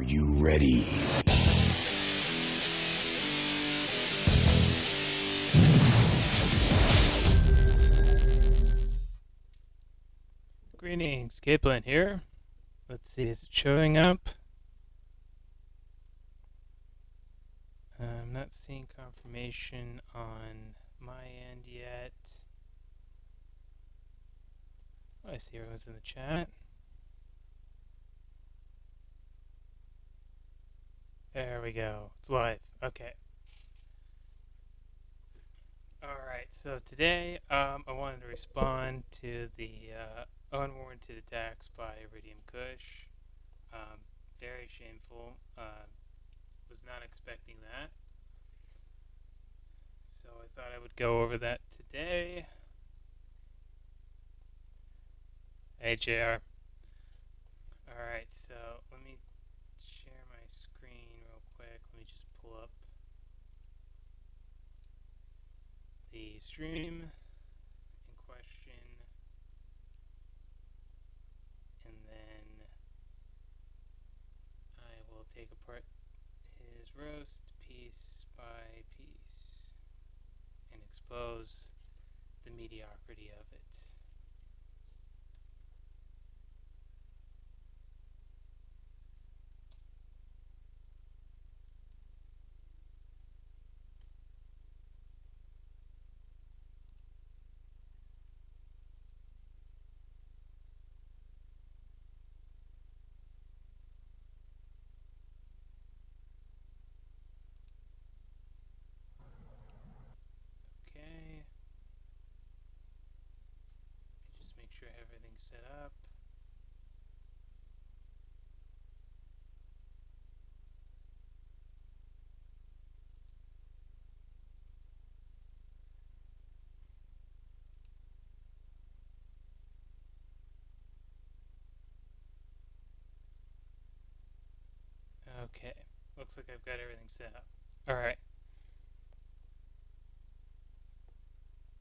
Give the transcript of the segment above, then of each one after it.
Are you ready? Greetings, Caitlin here. Let's see, is it showing up? I'm not seeing confirmation on my end yet. Oh, I see everyone's in the chat. There we go. It's live. Okay. Alright, so today I wanted to respond to the unwarranted attacks by Iridium Kush. Very shameful. Was not expecting that. So I thought I would go over that today. Hey, JR. Alright, so let me share my screen real quick. Let me just pull up the stream in question, and then I will take apart his roast piece by piece and expose the mediocrity of it. Okay. Just make sure everything's set up. Okay. Looks like I've got everything set up. Alright.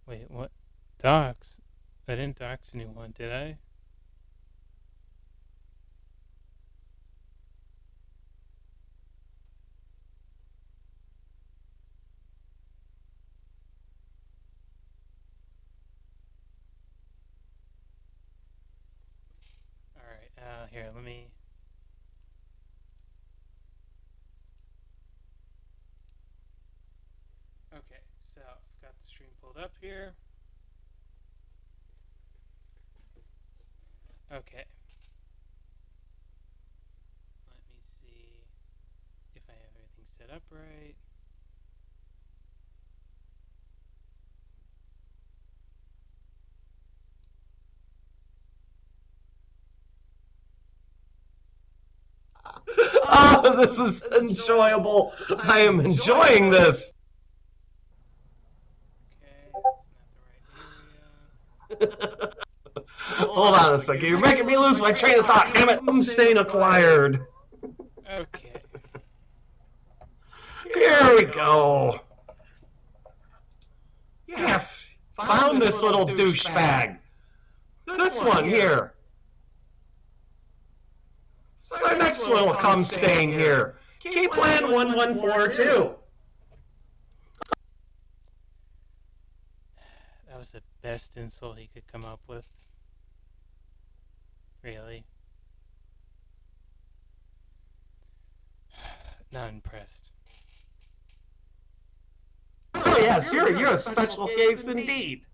Wait, what? Docs? I didn't docs anyone, did I? Alright, here, let me... Okay, so I've got the stream pulled up here. Okay. Let me see if I have everything set up right. Oh, this is enjoyable. I am enjoying this. Okay, that's not the right area. Hold on a second. You're making me lose my train of thought. Damn it. Stain acquired. Okay. Here we go. Yes. Found this little douchebag. This one here. It's our next little cum stain here. Keep plan 1142. That was the best insult he could come up with. Really? Not impressed. Oh yes, you're a special case indeed.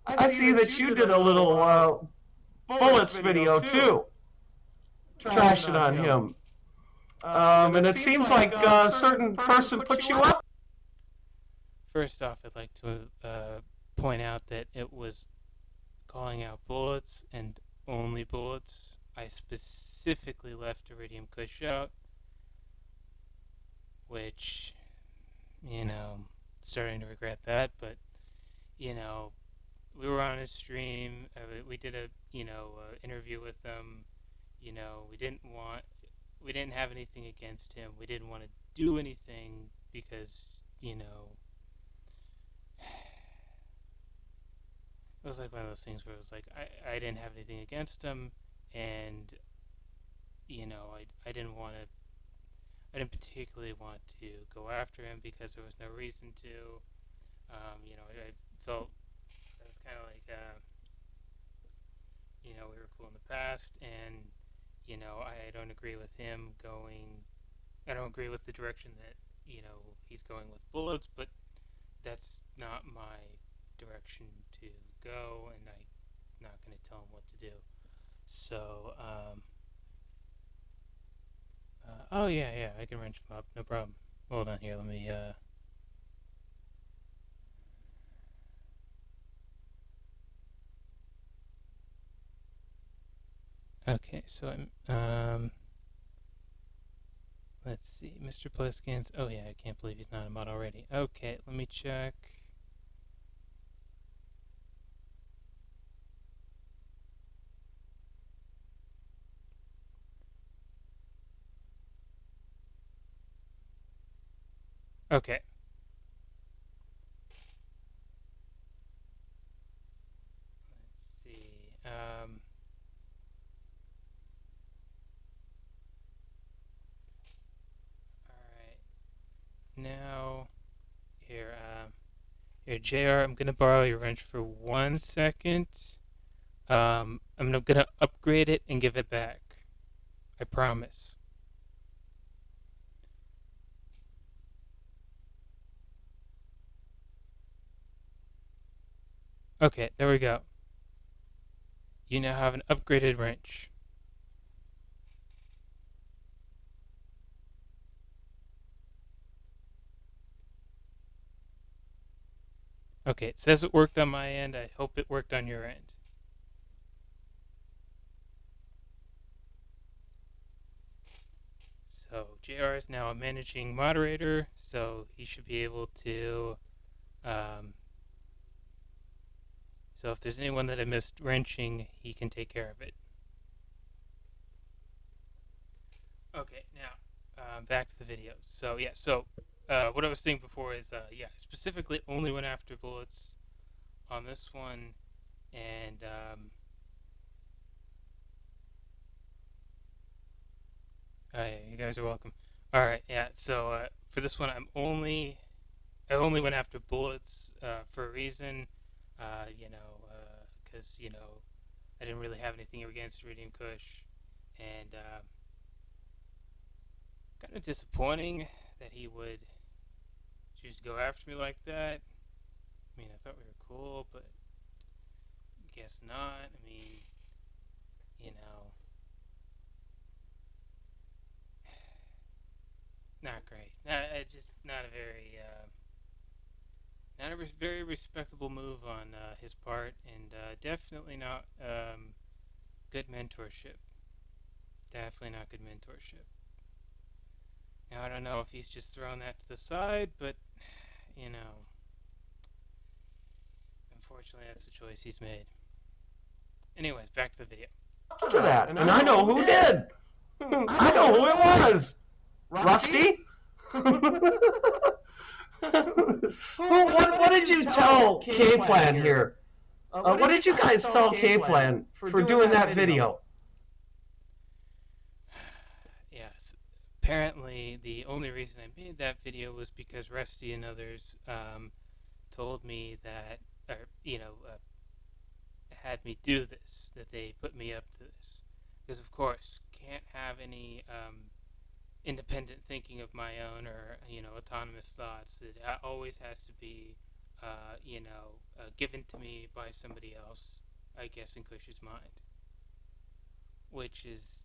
I see that you did a little bullets video too. Trashing on him. And it seems like a certain person put you up. First off, I'd like to point out that it was calling out bullets and only bullets. I specifically left Iridium Kush out, which, starting to regret that, but, we were on his stream, we did a, interview with him, we didn't have anything against him, we didn't want to do anything because, it was like one of those things where it was like, I didn't have anything against him, and, I didn't want to. I didn't particularly want to go after him because there was no reason to. I felt it was kind of like, we were cool in the past, and I don't agree with him going. I don't agree with the direction that he's going with bullets, but that's not my direction to go, and I'm not going to tell him what to do. So, oh yeah, I can wrench him up, no problem. Hold on here, let me. Okay, so let's see, Mr. Pliskins. Oh yeah, I can't believe he's not a mod already. Okay, let me check. Okay. Let's see. All right. Now, here, here, Jr. I'm gonna borrow your wrench for 1 second. I'm gonna upgrade it and give it back. I promise. Okay, there we go. You now have an upgraded wrench. Okay, it says it worked on my end. I hope it worked on your end. So JR is now a managing moderator, so he should be able to. Um, so if there's anyone that I missed wrenching, he can take care of it. Okay, now back to the video. So yeah, what I was saying before is specifically only went after bullets on this one, and yeah, you guys are welcome. All right, yeah. So for this one, I only went after bullets for a reason, because I didn't really have anything against Iridium Kush, and kind of disappointing that he would choose to go after me like that. I mean, I thought we were cool, but guess not. I mean, you know, not great. Just not a very, not a very respectable move on his part, and definitely not good mentorship. Definitely not good mentorship. Now I don't know if he's just throwing that to the side, but you know, unfortunately, that's the choice he's made. Anyways, back to the video. To that, and I know who did. I know who it was. Rusty? What did you tell K-Plan here? What did you guys tell K-Plan for doing that video? Yes. Apparently, the only reason I made that video was because Rusty and others told me that, or had me do this. That they put me up to this, because of course can't have any independent thinking of my own, or autonomous thoughts. It always has to be given to me by somebody else, I guess, in Kush's mind, which is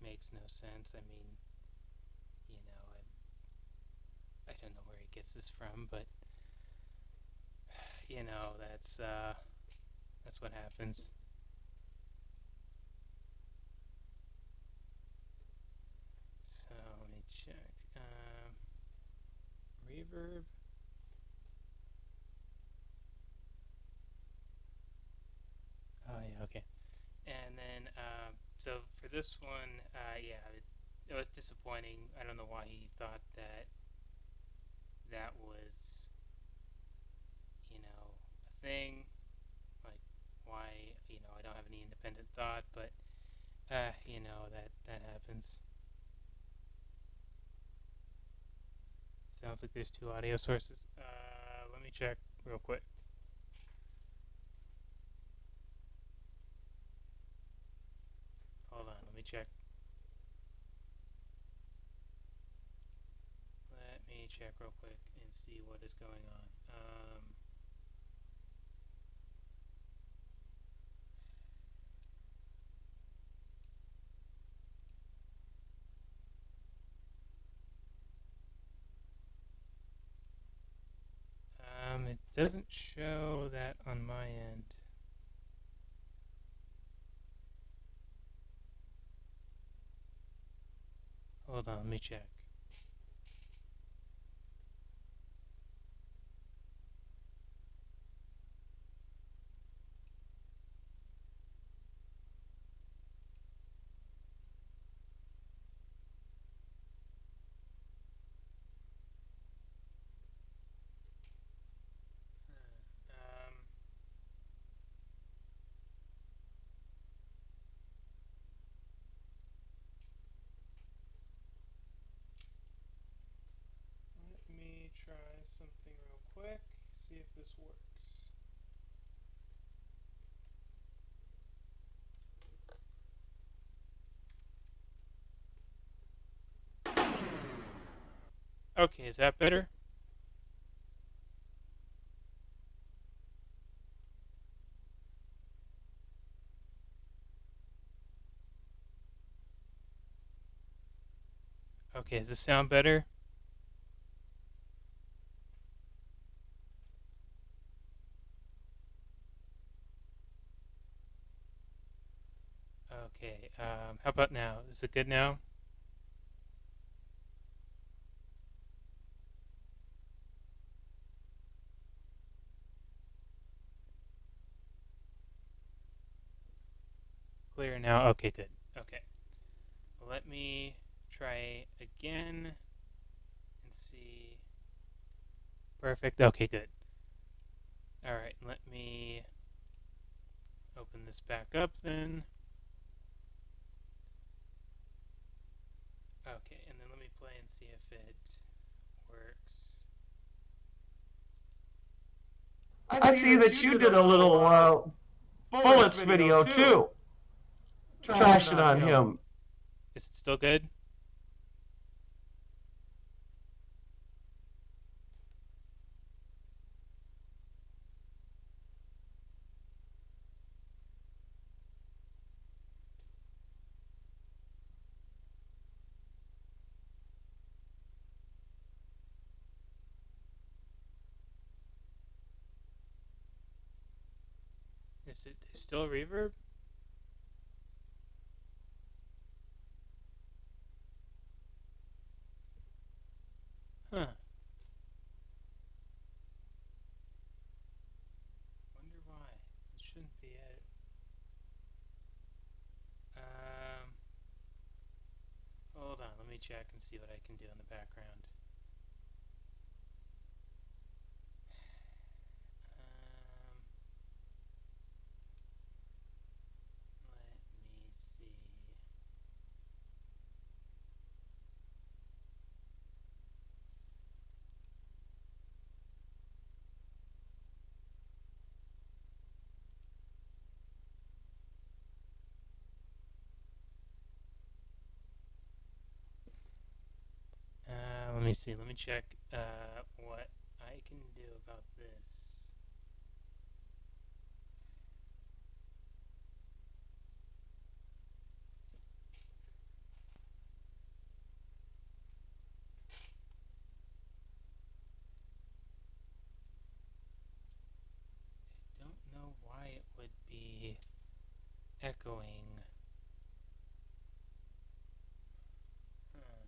makes no sense. I mean, I don't know where he gets this from, but that's what happens. So let me check. Reverb. Oh yeah, okay. And then so for this one, it was disappointing. I don't know why he thought that was a thing. Like, why I don't have any independent independent thought, but that happens. Sounds like there's two audio sources. Let me check real quick. Hold on, let me check. Let me check real quick and see what is going on. It doesn't show that on my end. Hold on, let me check. Um, Let me try something real quick, see if this works. Okay, is that better? Okay, does this sound better? Okay, how about now? Is it good now? Clear now? Okay, good. Okay. Let me try again and see. Perfect. Okay, good. Alright, let me open this back up then. Okay, and then let me play and see if it works. I see that you did a little bullets video too, trashing on him. Is it still good? Is it still reverb? Huh. Wonder why. It shouldn't be it. Um, Hold on. Let me check and see what I can do in the background. Let me see. Let me see. Let me check what I can do about this. I don't know why it would be echoing. Huh.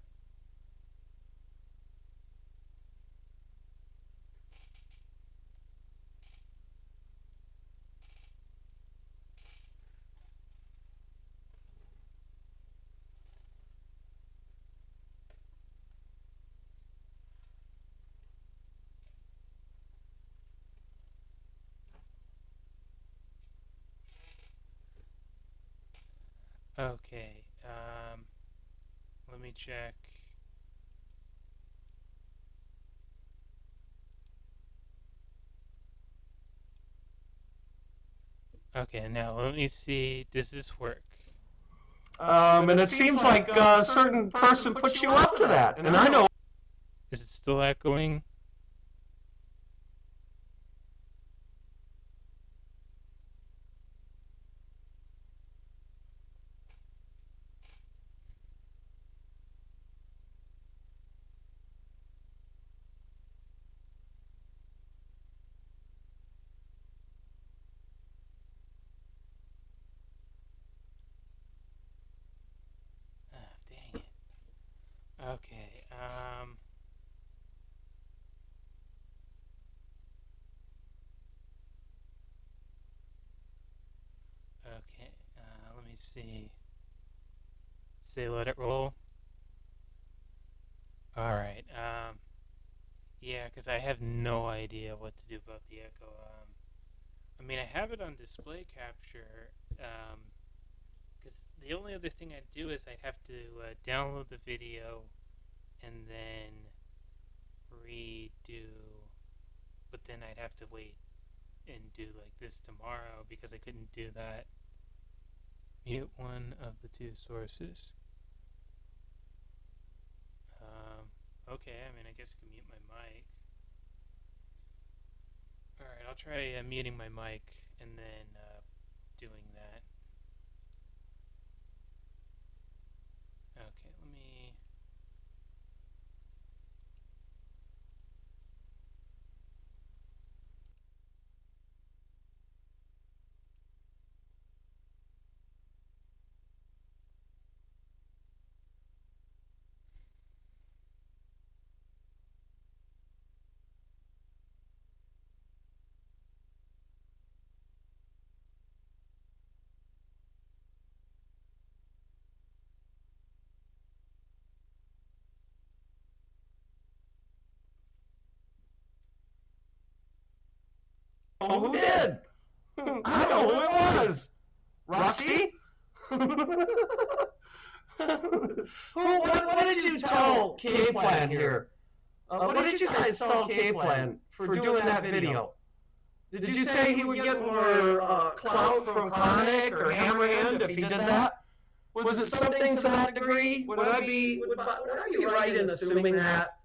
Okay. Let me check. Okay, now let me see. Does this work? And it seems like a certain person put you up to that. And I know. Is it still echoing? Oh, dang it. Okay. Okay. Let me see. Say let it roll. All right. Yeah, because I have no idea what to do about the echo. I mean, I have it on display capture. Because the only other thing I'd do is I'd have to download the video and then redo. But then I'd have to wait and do like this tomorrow because I couldn't do that. Mute one of the two sources. Okay, I mean, I guess I can mute my mic. Alright, I'll try muting my mic and then doing that. Okay, let me. Who did? I know who it was. Rusty? What did you tell K-Plan here? What did you guys tell K-Plan for doing that video? Did you say he would get more clout from Chronic or Hammerhand if he did that? Was it something to that degree? Would I be right in assuming that?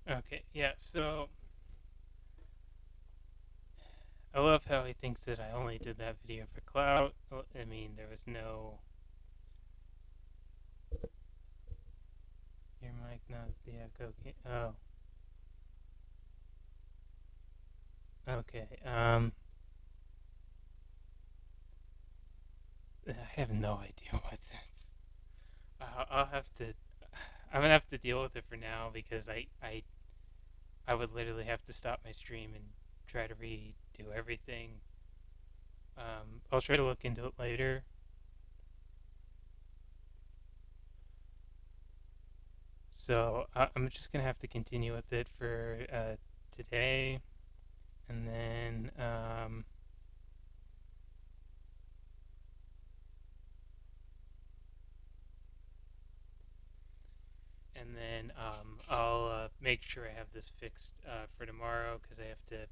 Okay, yeah, so I love how he thinks that I only did that video for clout. I mean, there was no. Your mic, not the echo. Oh, okay. I have no idea what that's. I'll have to. I'm gonna have to deal with it for now because I would literally have to stop my stream and try to redo everything. I'll try to look into it later. So I'm just gonna have to continue with it for today, and then I'll make sure I have this fixed for tomorrow because I have to.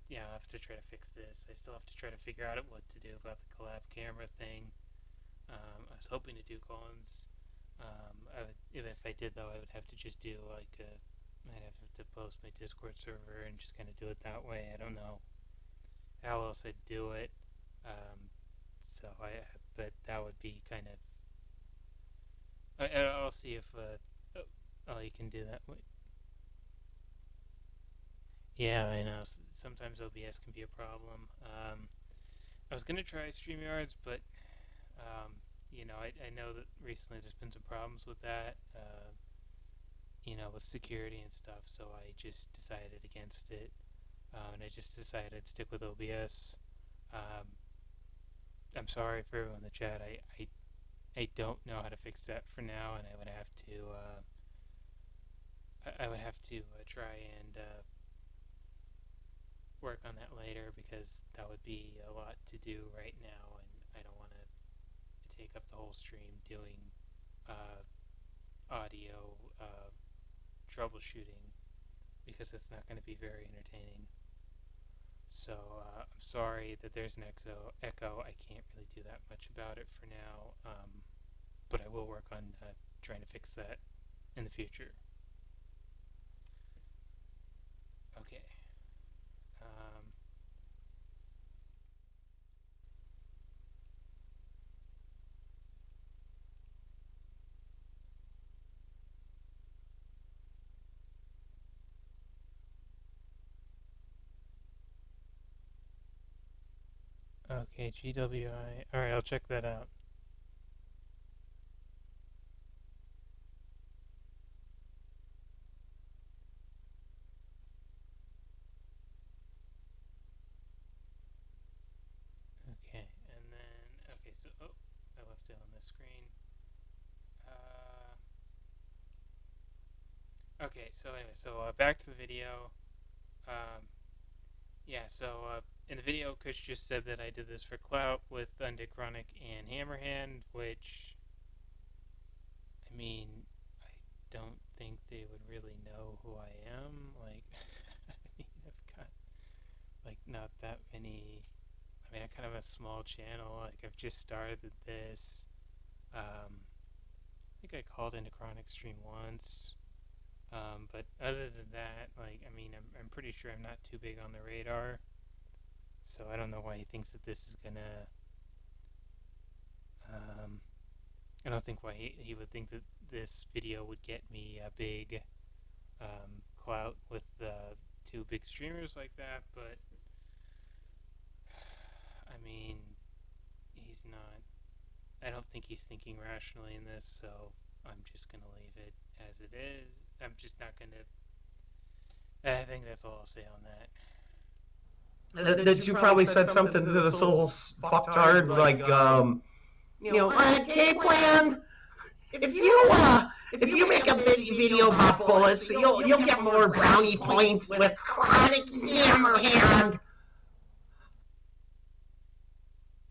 Yeah, I have to try to fix this. I still have to try to figure out what to do about the collab camera thing. I was hoping to do Collins. If I did though, I would have to just do like I'd have to post my Discord server and just kind of do it that way. I don't know how else I'd do it. Um, but that would be kind of. I'll see if you can do that. Yeah, I know. Sometimes OBS can be a problem. I was gonna try StreamYards, but I know that recently there's been some problems with that. With security and stuff. So I just decided against it, and I just decided I'd stick with OBS. Um, I'm sorry for everyone in the chat. I don't know how to fix that for now, and I would have to. I would have to try and work on that later because that would be a lot to do right now, and I don't want to take up the whole stream doing uh, audio troubleshooting because it's not going to be very entertaining. So I'm sorry that there's an echo. I can't really do that much about it for now, but I will work on trying to fix that in the future. Okay. Um, okay, GWI. All right, I'll check that out. Okay, and then so I left it on the screen. Okay, so anyway, back to the video. Um, yeah, in the video, Kush just said that I did this for clout with Undichronic and Hammerhand, which, I mean, I don't think they would really know who I am. Like, I mean, I've got, like, not that many. I mean, I kind of have a small channel. Like, I've just started this. I think I called into Chronic Stream once. But other than that, like, I mean, I'm pretty sure I'm not too big on the radar. So I don't know why he thinks that this is gonna. I don't think why he would think that this video would get me a big clout with two big streamers like that. But I mean, he's not. I don't think he's thinking rationally in this. So I'm just gonna leave it as it is. I'm just not gonna. I think that's all I'll say on that. That you probably said something to this little fucktard, like, K Plan, if you make a video about bullets, you'll get more brownie points with Chronic Hammerhand.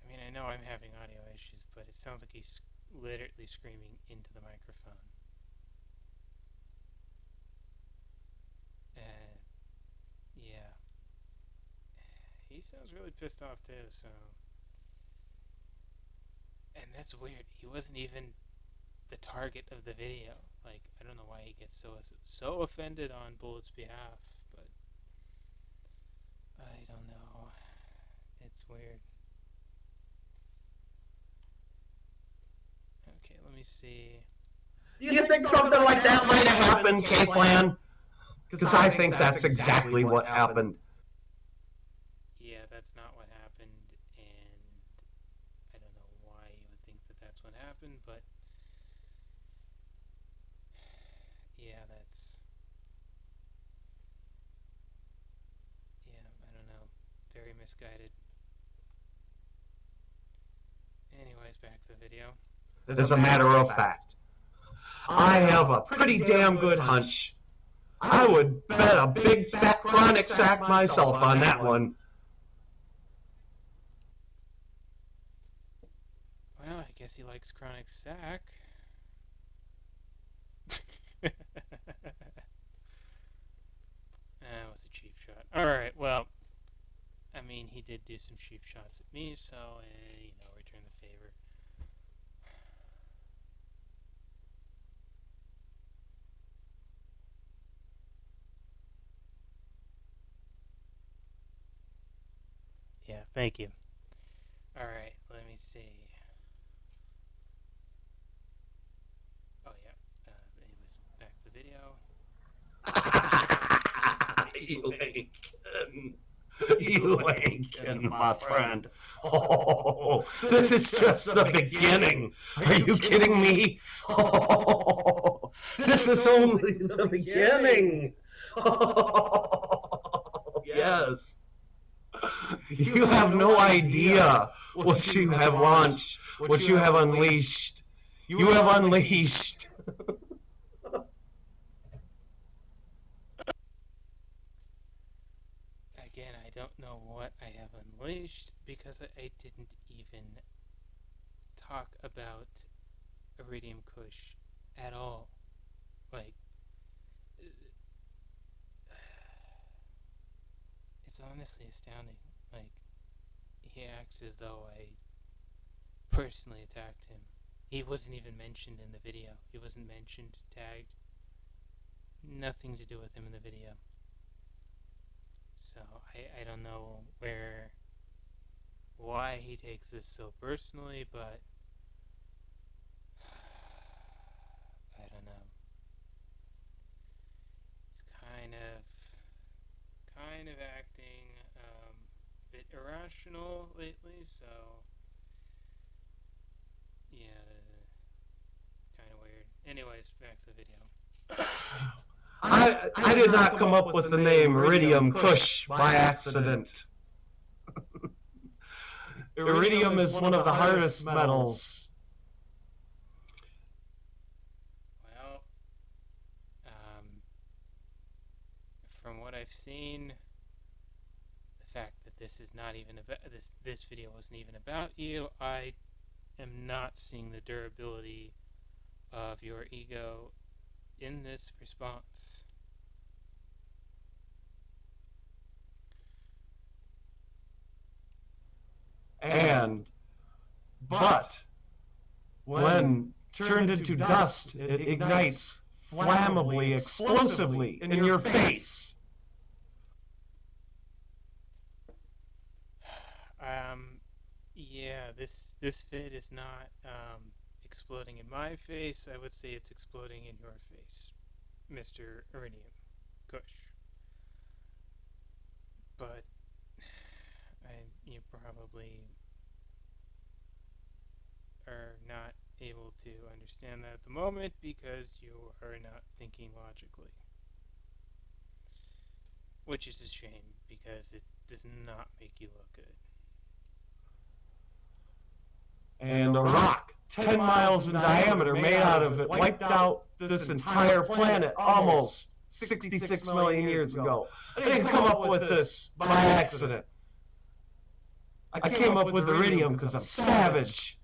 I mean, I know I'm having audio issues, but it sounds like he's literally screaming into the microphone. Yeah. He sounds really pissed off too, so. And that's weird. He wasn't even the target of the video. Like, I don't know why he gets so offended on Bullet's behalf, but I don't know. It's weird. Okay, let me see. You think something like that might have happened, K Plan? Because I think that's exactly what happened. Yeah, that's not what happened, and I don't know why you would think that that's what happened, but yeah, I don't know, very misguided. Anyways, back to the video. As a matter of fact, I have a pretty damn good hunch. I would bet a big fat chronic sack myself on that one. Well, I guess he likes chronic sack. That was a cheap shot. Alright, well, I mean, he did do some cheap shots at me, so, return the favor. Yeah, thank you. Alright, let me see. Oh, yeah. Anyways, back to the video. You ain't kidding, my friend. Oh, this is just the beginning. Are you kidding me? Oh, this is only the beginning. Oh, yes. You have no idea what you have launched, what you have unleashed. You have unleashed. know what I have unleashed because I didn't even talk about Iridium Kush at all. Like, it's honestly astounding. Like, he acts as though I personally attacked him. He wasn't even mentioned in the video. He wasn't mentioned, tagged. Nothing to do with him in the video. So I don't know why he takes this so personally, but I don't know. It's kind of acting a bit irrational lately. So yeah, kind of weird. Anyways, back to the video. I did not come up with the name Iridium Kush by accident. Iridium is one of the hardest metals. Well, from what I've seen, the fact that this is not even about this video wasn't even about you, I am not seeing the durability of your ego in this response. But when turned into dust, it ignites flammably, explosively in your face. Yeah, this fit is not exploding in my face. I would say it's exploding in your face, Mr. Iridium Kush. But you probably are not able to understand that at the moment because you are not thinking logically. Which is a shame because it does not make you look good. And a rock 10 miles in diameter made out of it wiped out this entire planet almost 66 million years ago. I didn't come up with this by accident. I came up with iridium because I'm savage.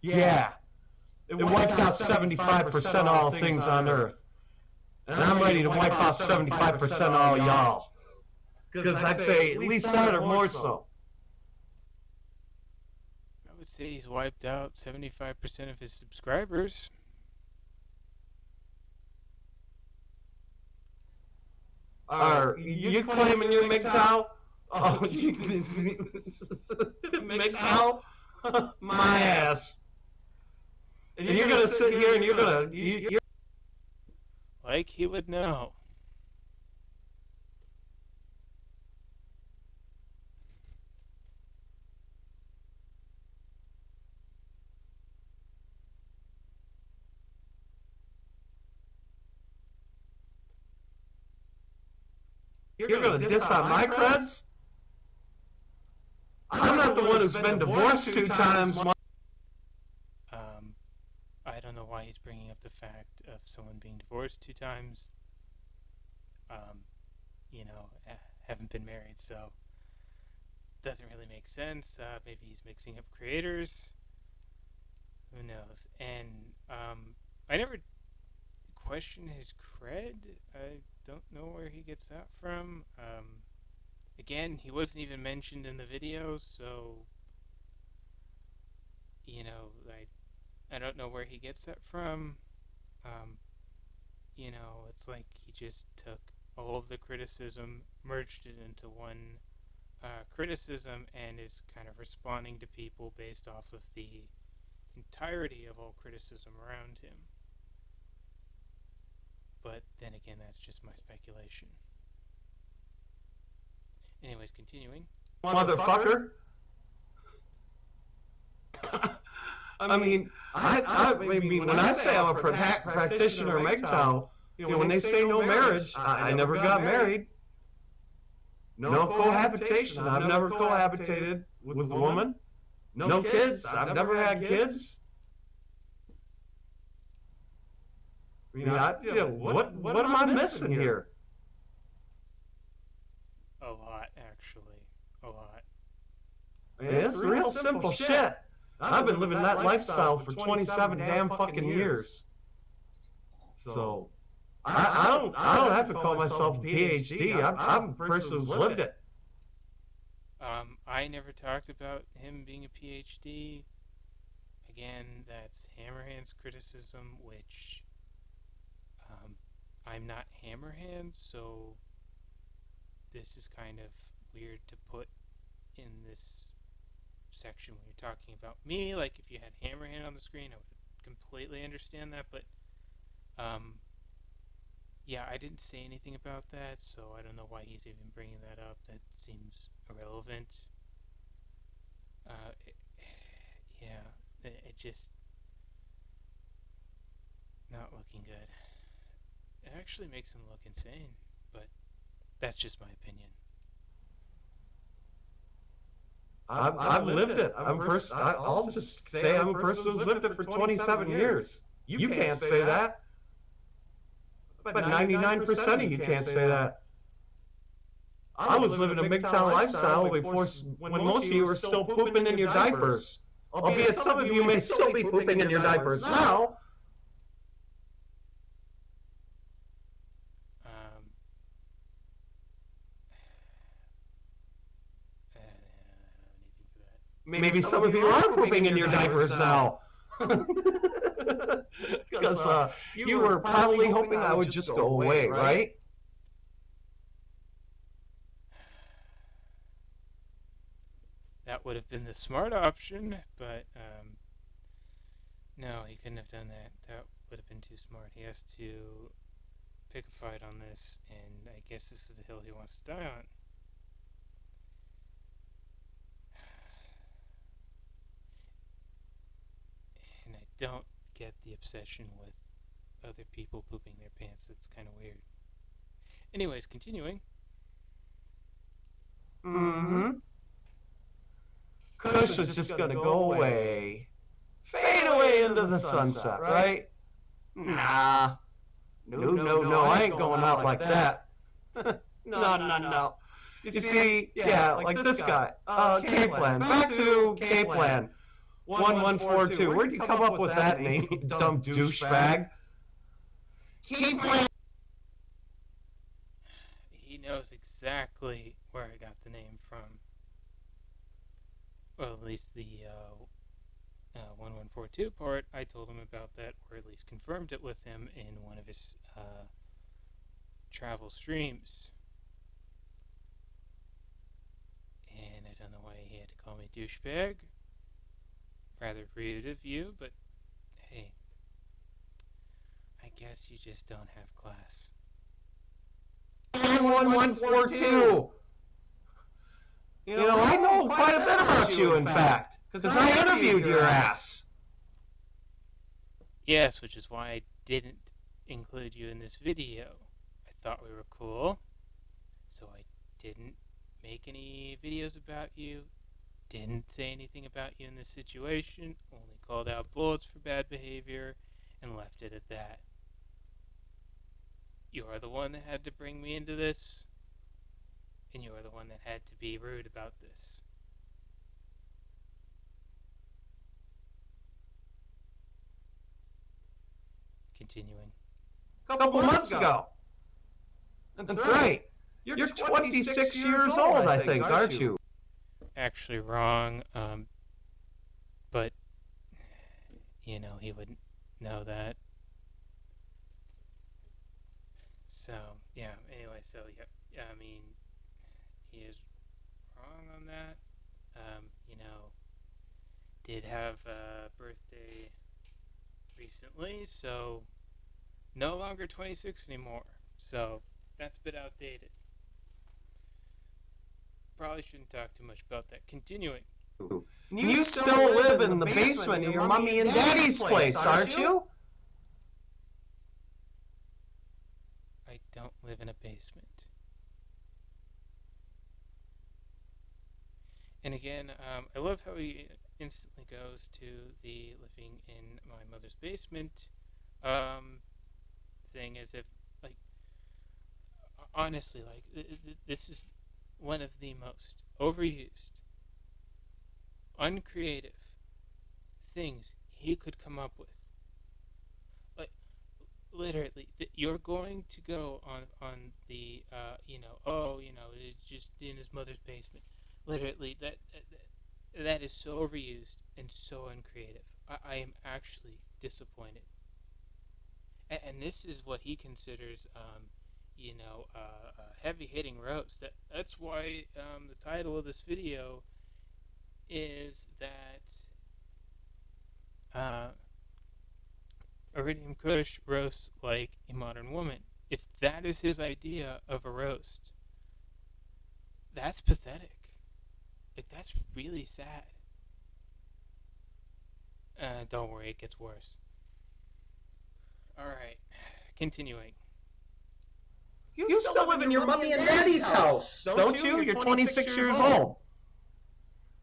Yeah, it wiped out 75% of all things on Earth. And I'm ready to wipe out 75% of all y'all. Because I'd say at least that or more so. I would say he's wiped out 75% of his subscribers. Are you claiming you're MGTOW? Oh, MGTOW? My ass. And you're gonna sit here and you're like he would know. You're gonna diss on my creds? I'm not the one who's been divorced 2 times. I don't know why he's bringing up the fact of someone being divorced 2 times. You know, haven't been married, so doesn't really make sense. Maybe he's mixing up creators. Who knows? And I never question his cred. I don't know where he gets that from. Again, he wasn't even mentioned in the video, so you know, I don't know where he gets that from. You know, it's like he just took all of the criticism, merged it into one criticism, and is kind of responding to people based off of the entirety of all criticism around him. But then again, that's just my speculation. Anyways, continuing. Motherfucker. I mean, when I say I'm a practitioner of MGTOW, when they say no marriage, I never got married. No cohabitation. I've never cohabitated with a woman. No kids. I've never had kids. I mean, what am I missing here? a lot. It's real simple shit. I've been living that lifestyle for 27 damn fucking years. So I don't have to call myself a PhD. I'm a person who's lived it. I never talked about him being a PhD. Again, that's Hammerhand's criticism, which I'm not Hammerhand, so this is kind of weird to put in this section when you're talking about me. Like, if you had Hammerhand on the screen, I would completely understand that, but yeah, I didn't say anything about that, so I don't know why he's even bringing that up. That seems irrelevant. Uh, it, yeah, it just not looking good. It actually makes him look insane, but that's just my opinion. I've lived it. I'll just say I'm a person who's lived it for 27 years. You can't say that. But 99% of you can't say that. I was living a MGTOW lifestyle before, when most of you were still pooping in your diapers. Albeit some of you may still be pooping in your diapers now. Um, I don't have anything for that. Maybe some of you are pooping in your diapers now. Because you were probably hoping I would just go away, right? That would have been the smart option, but no, he couldn't have done that. That would have been too smart. He has to pick a fight on this, and I guess this is the hill he wants to die on. And I don't get the obsession with other people pooping their pants. That's kind of weird. Anyways, continuing. Mm-hmm. Kush was just gonna go away. Fade away into the sunset, right? Nah. No, I ain't going out like that. No. You see, yeah, like this guy. K-Plan. Back to K-Plan. 1142. Where'd you come up with that name, dumb douchebag? K-Plan. He knows exactly where I got the name from. Well, at least the 1142 part, I told him about that, or at least confirmed it with him in one of his travel streams. And I don't know why he had to call me douchebag. Rather rude of you, but hey, I guess you just don't have class. 1142. I know quite a bit about you, in fact, because I interviewed your ass. Yes, which is why I didn't include you in this video. I thought we were cool, so I didn't make any videos about you, didn't say anything about you in this situation, only called out bullets for bad behavior, and left it at that. You are the one that had to bring me into this, and you are the one that had to be rude about this. Continuing. A couple months ago. That's right. You're 26 years old, I think, aren't you? Actually wrong, but, he wouldn't know that. So, yeah, anyway, he is wrong on that. Did have a birthday recently, so no longer 26 anymore. So that's a bit outdated. Probably shouldn't talk too much about that. Continuing. You still live in the basement of your mommy and daddy's place, aren't you? I don't live in a basement. And again, I love how he instantly goes to the living in my mother's basement thing, as if, like, honestly, like, this is one of the most overused, uncreative things he could come up with. Like, literally, you're going to go on the it's just in his mother's basement. Literally, that is so overused and so uncreative. I am actually disappointed. And this is what he considers, a heavy hitting roast. That's why the title of this video is that uh, Iridium Kush roasts like a modern woman. If that is his idea of a roast, that's pathetic. Like, that's really sad. Don't worry, it gets worse. Alright, continuing. You still live in your mommy and daddy's house, don't you? You're 26 years old.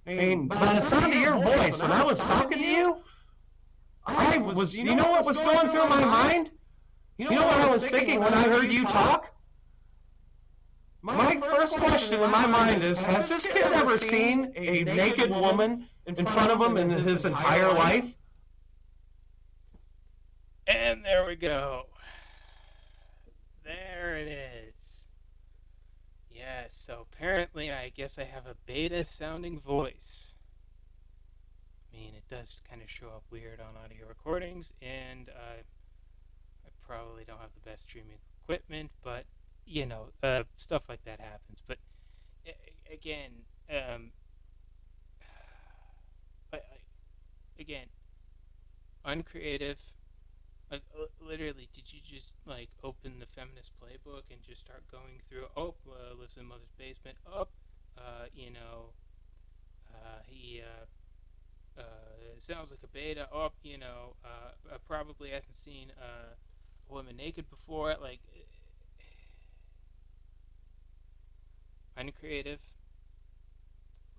I mean, by the sound of your voice, when I was talking to you, you know what was going through my mind? You know what I was thinking when I heard you talk? My first question in my mind is, has this kid ever seen a naked woman in front of him in his entire life? And there we go. There it is. Yes, so apparently I guess I have a beta sounding voice. I mean, it does kind of show up weird on audio recordings, and I probably don't have the best streaming equipment, but stuff like that happens. But again, again, uncreative. Like, literally, did you just open the feminist playbook and just start going through? Oh, lives in mother's basement. Oh, he sounds like a beta. Oh, probably hasn't seen a woman naked before. Like, uncreative,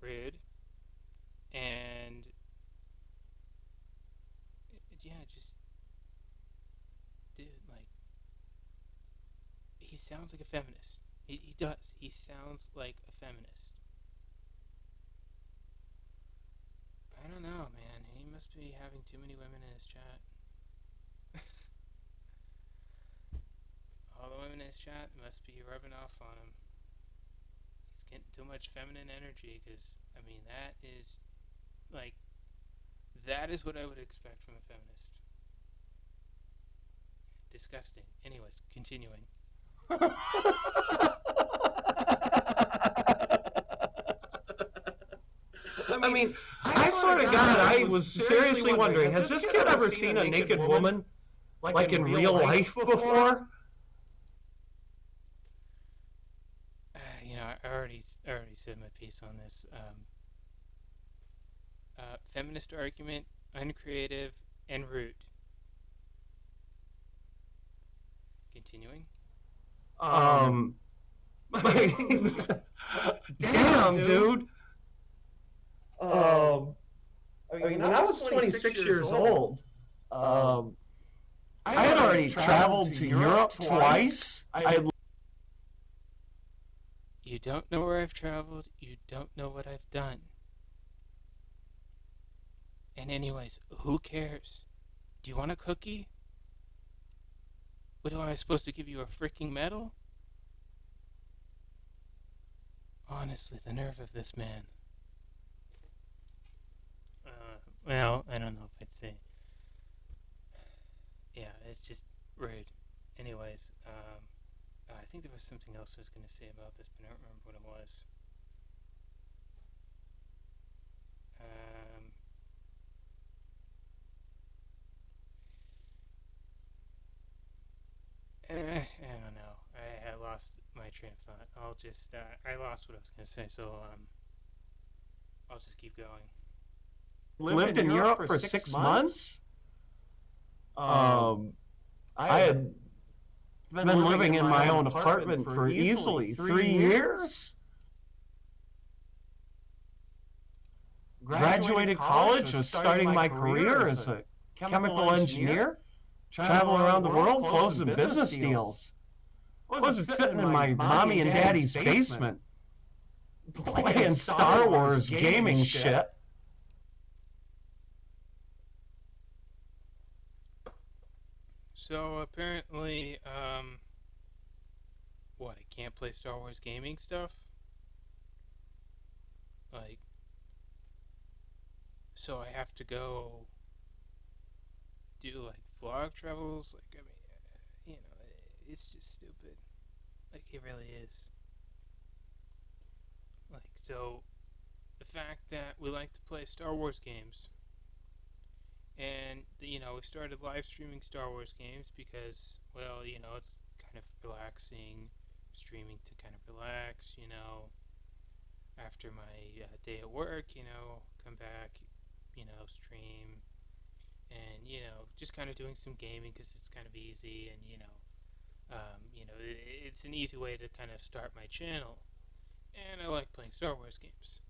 rude, and yeah, just dude, like, he sounds like a feminist. He does. He sounds like a feminist. I don't know, man. He must be having too many women in his chat. All the women in his chat must be rubbing off on him. He's getting too much feminine energy because, I mean, that is what I would expect from a feminist. Disgusting. Anyways, continuing. I mean, I swear to God, I was seriously wondering, has this kid ever seen a naked woman, like in real life before? I already said my piece on this. Feminist argument, uncreative, and rude. Continuing. Damn, dude. When I was 26 years old, I had already traveled to Europe twice. You don't know where I've traveled. You don't know what I've done. And anyways, who cares? Do you want a cookie? What am I supposed to give you, a freaking medal? Honestly, the nerve of this man. Well, I don't know if I'd say. Yeah, it's just rude. Anyways, I think there was something else I was going to say about this, but I don't remember what it was. I don't know. I lost my train of thought. I lost what I was going to say, so I'll just keep going. Lived in Europe for 6 months. I had been living in my own apartment for easily 3 years. Graduated college, was starting my career as a chemical engineer, traveling around the world closing business deals. Wasn't sitting in my mommy and daddy's basement. playing Star Wars gaming shit. So apparently, what, I can't play Star Wars gaming stuff? Like, so I have to go do like vlog travels? Like, I mean, it's just stupid. Like, it really is. Like, so the fact that we like to play Star Wars games, and we started live streaming Star Wars games because, well, it's kind of relaxing, streaming to kind of relax, after my day at work, come back, stream, and just kind of doing some gaming because it's kind of easy, and it's an easy way to kind of start my channel, and I like playing Star Wars games.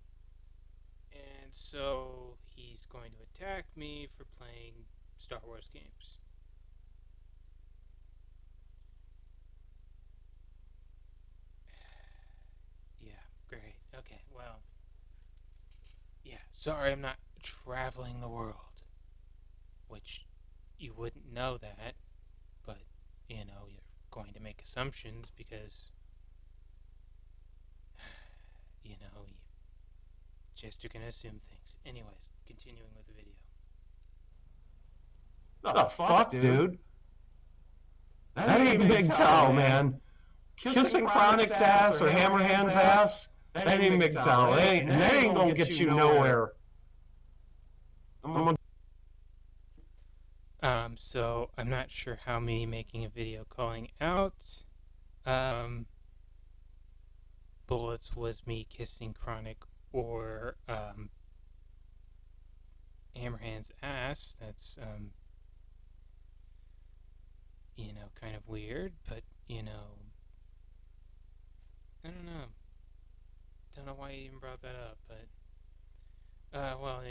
And so he's going to attack me for playing Star Wars games. Yeah, great. Okay, well, yeah, sorry I'm not traveling the world, which you wouldn't know that, but, you're going to make assumptions because, you just are going to assume things. Anyways, continuing with the video. The fuck, dude? That ain't Big Toe, man. Kissing Chronic's ass or Hammerhand's ass, that ain't Big Toe. That ain't gonna get you nowhere. I'm gonna So I'm not sure how me making a video calling out bullets was me kissing Chronic or Hammerhand's ass. That's kind of weird, but I don't know. Don't know why he even brought that up, but well,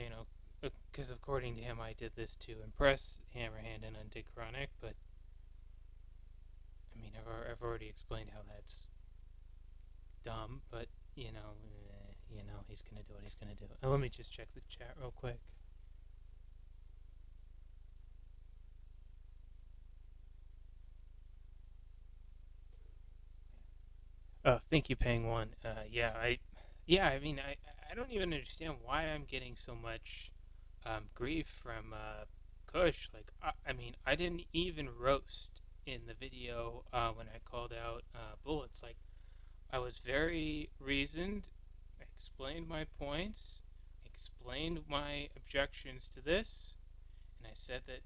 because according to him, I did this to impress Hammerhand and undid Chronic, but I mean, I've already explained how that's dumb, but he's gonna do what he's gonna do. Let me just check the chat real quick. Oh, thank you, Pang One. I mean, I don't even understand why I'm getting so much grief from Kush. Like, I mean, I didn't even roast in the video when I called out bullets. Like, I was very reasoned. I explained my points, explained my objections to this, and I said that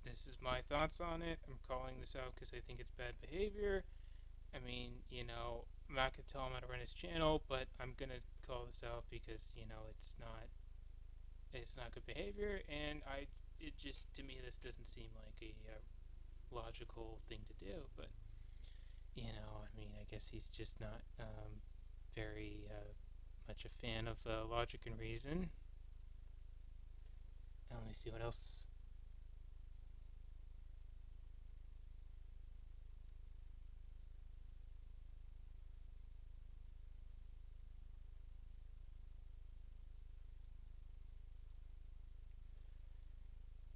this is my thoughts on it. I'm calling this out because I think it's bad behavior. I mean, I'm not gonna tell him how to run his channel, but I'm gonna call this out because it's not good behavior, and it just, to me, this doesn't seem like a logical thing to do. But I mean, I guess he's just not very much a fan of logic and reason. Now, let me see what else.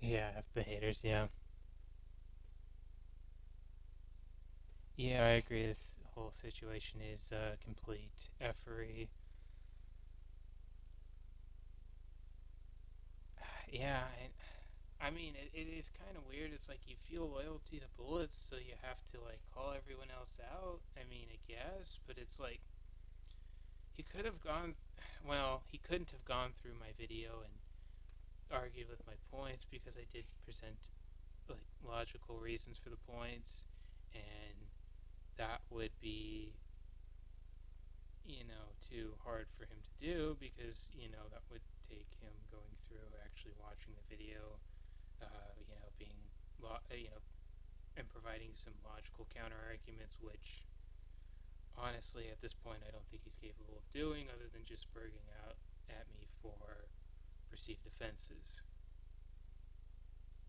Yeah, the haters. Yeah, yeah, I agree. This whole situation is complete effery. Yeah, I mean, it is kind of weird. It's like you feel loyalty to bullets, so you have to like call everyone else out. I mean, I guess, but it's like he could have gone. Well, he couldn't have gone through my video and argued with my points because I did present like logical reasons for the points, and that would be too hard for him to do because that would take him going through actually watching the video, being and providing some logical counter arguments, which honestly at this point I don't think he's capable of doing, other than just spurging out at me for perceived offenses,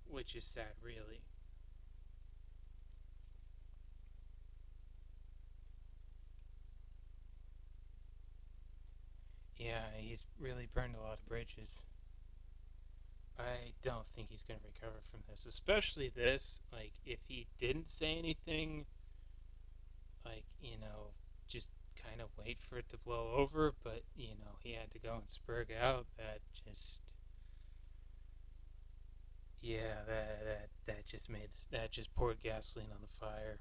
which is sad, really. really burned a lot of bridges. I don't think he's going to recover from this, especially this. Like, if he didn't say anything, like, just kind of wait for it to blow over, but, he had to go and spurg out, that just poured gasoline on the fire.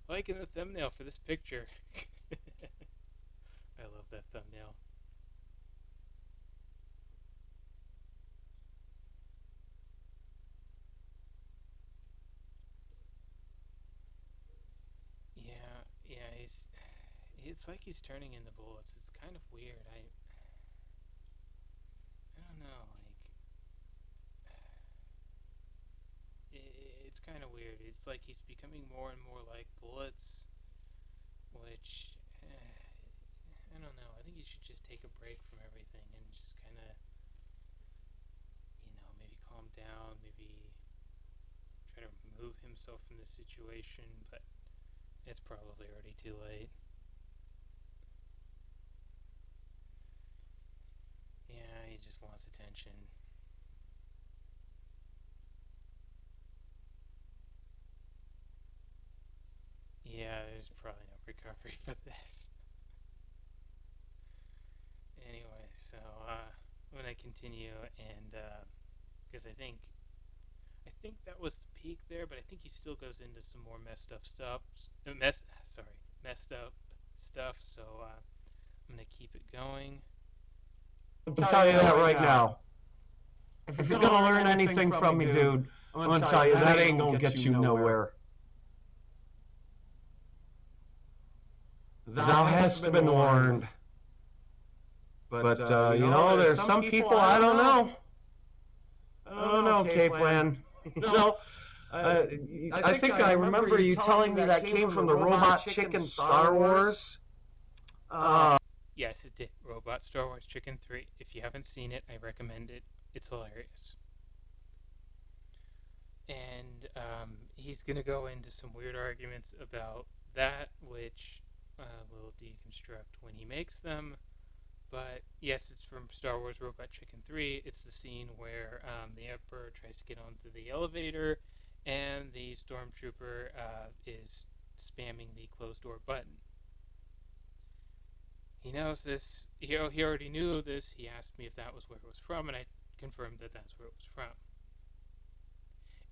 Like in the thumbnail for this picture. I love that thumbnail. Yeah, yeah, it's like he's turning into bullets. It's kind of weird. I don't know, it's kind of weird. It's like he's becoming more and more like bullets, which I don't know. I think he should just take a break from everything and just kind of, maybe calm down, maybe try to remove himself from the situation, but it's probably already too late. Yeah, he just wants attention. Yeah, there's probably no recovery for this. Anyway, so I'm gonna continue, and because I think that was the peak there, but I think he still goes into some more messed up stuff. Messed up stuff. So I'm gonna keep it going. I'll tell you that right now. If you're gonna learn anything from me, dude, I'm gonna tell you that ain't gonna get you nowhere. Thou hast been warned. But, there's some people I don't know. I don't know, K-Plan. I think I remember you telling me that came from the Robot Chicken Star Wars. Yes, it did. Robot Star Wars Chicken 3. If you haven't seen it, I recommend it. It's hilarious. And he's going to go into some weird arguments about that, which we'll deconstruct when he makes them. But yes, it's from Star Wars Robot Chicken 3. It's the scene where the Emperor tries to get onto the elevator and the stormtrooper is spamming the closed door button. He knows this. He already knew this. He asked me if that was where it was from, and I confirmed that that's where it was from.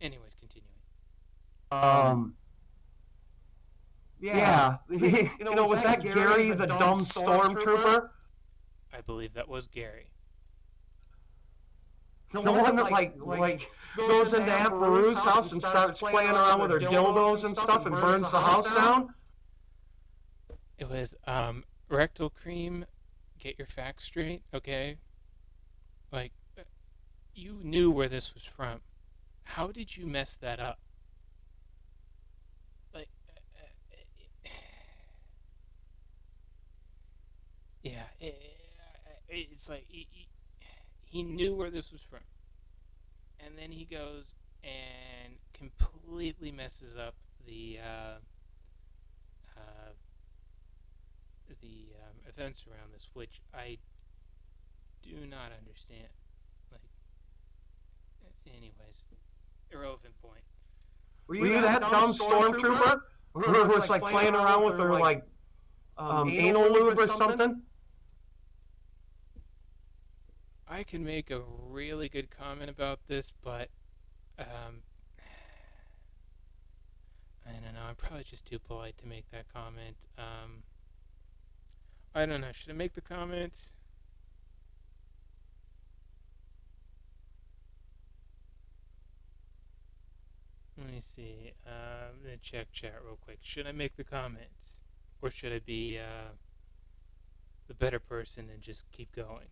Anyways, continuing. Um, yeah. Was that Gary, the dumb stormtrooper? I believe that was Gary. The one that like goes into Aunt Beru's house and starts playing around with her dildos and stuff and burns the house down? It was rectal cream. Get your facts straight, okay? Like, you knew where this was from. How did you mess that up? Like, yeah, it's like he knew where this was from, and then he goes and completely messes up uh, the events around this, which I do not understand. Like, anyways, irrelevant point. Were you that dumb stormtrooper? Who was like playing around with her like anal lube or something? I can make a really good comment about this, but I don't know. I'm probably just too polite to make that comment. I don't know. Should I make the comment? Let me see. I'm gonna check chat real quick. Should I make the comment, or should I be the better person and just keep going?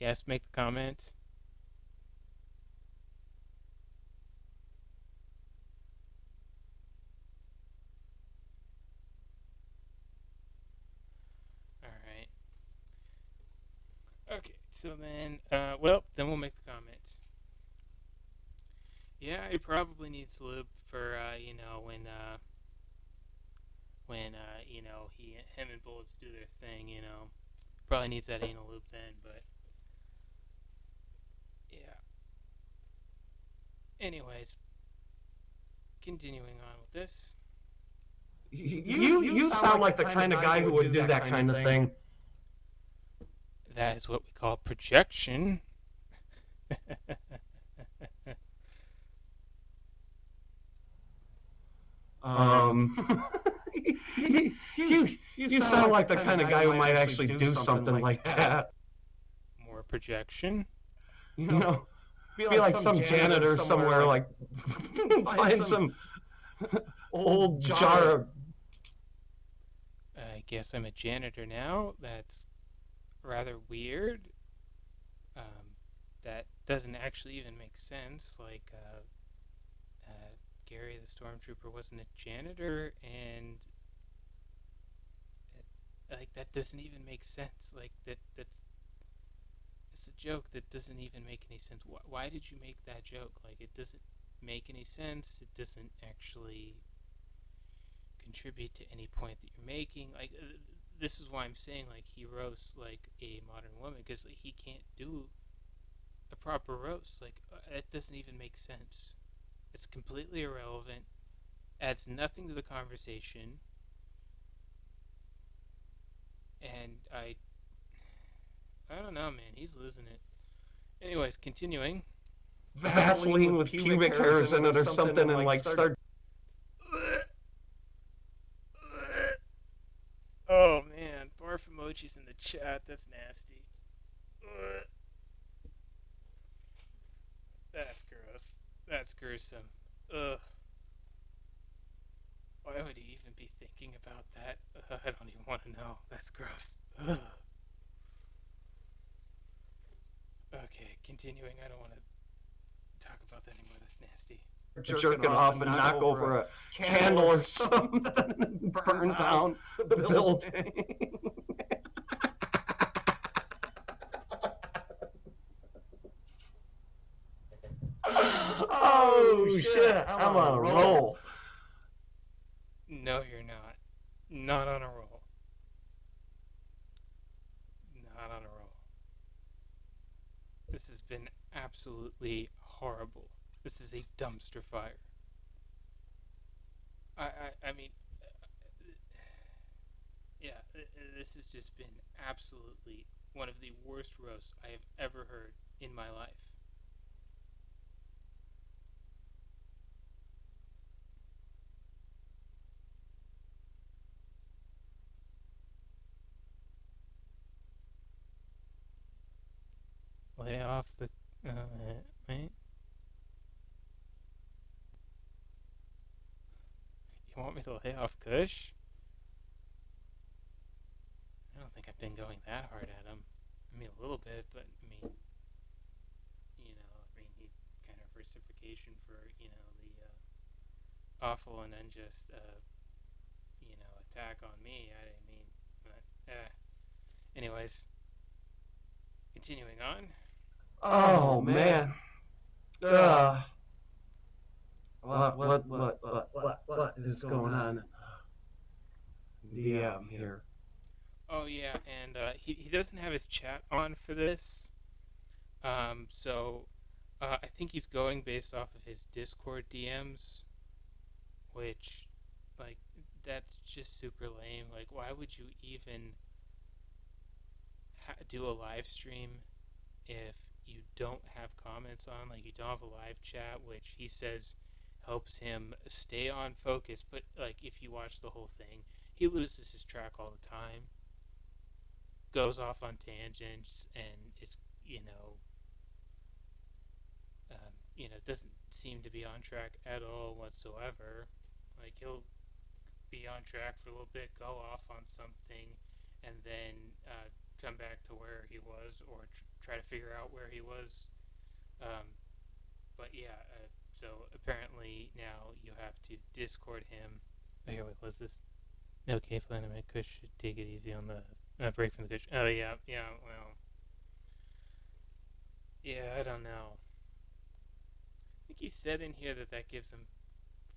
Yes, make the comment. All right. Okay. So then, then we'll make the comments. Yeah, he probably needs lube for when him and Bullets do their thing. Probably needs that anal lube then. But yeah. Anyways, continuing on with this. You sound like the kind of guy who would do that kind of thing. That is what we call projection. Um, you sound like the kind of guy who might actually do something like that. More projection. You know, be like some janitor somewhere, like find some old jar of. I guess I'm a janitor now. That's rather weird. That doesn't actually even make sense. Gary the Stormtrooper wasn't a janitor, and that doesn't even make sense. That's it's a joke that doesn't even make any sense. Why did you make that joke? It doesn't make any sense. It doesn't actually contribute to any point that you're making. This is why I'm saying he roasts a modern woman, because he can't do a proper roast. It doesn't even make sense. It's completely irrelevant. Adds nothing to the conversation. And I don't know, man. He's losing it. Anyways, continuing. Vaseline with pubic hairs in it or something, and start. Oh man, barf emojis in the chat. That's nasty. That's gross. That's gruesome. Ugh. Why would he even be thinking about that? I don't even want to know. That's gross. Ugh. Okay, continuing. I don't want to talk about that anymore. That's nasty. Jerking off and knock over a candle or something and burn down the building. Oh shit, I'm on a roll. No, you're not. Not on a roll. Not on a roll. This has been absolutely horrible. This is a dumpster fire. I mean, yeah, this has just been absolutely one of the worst roasts I have ever heard in my life. Lay off the. Right? You want me to lay off Kush? I don't think I've been going that hard at him. I mean, a little bit, but I mean, he kind of reciprocation for, the awful and unjust, attack on me. I mean, but, anyways, continuing on. Oh man. What is going on in DM here? Oh yeah, and he doesn't have his chat on for this. So I think he's going based off of his Discord DMs, which, that's just super lame. Why would you even do a live stream if you don't have comments on? You don't have a live chat, which he says helps him stay on focus. But if you watch the whole thing, he loses his track all the time, goes off on tangents, and it's doesn't seem to be on track at all whatsoever. He'll be on track for a little bit, go off on something, and then come back to where he was, or try to figure out where he was. But yeah, so apparently now you have to Discord him. Oh, here, wait, what's this? Okay, Flanagan Kush should take it easy on the break from the Kush. Oh yeah, well, Yeah, I don't know. I think he said in here that that gives him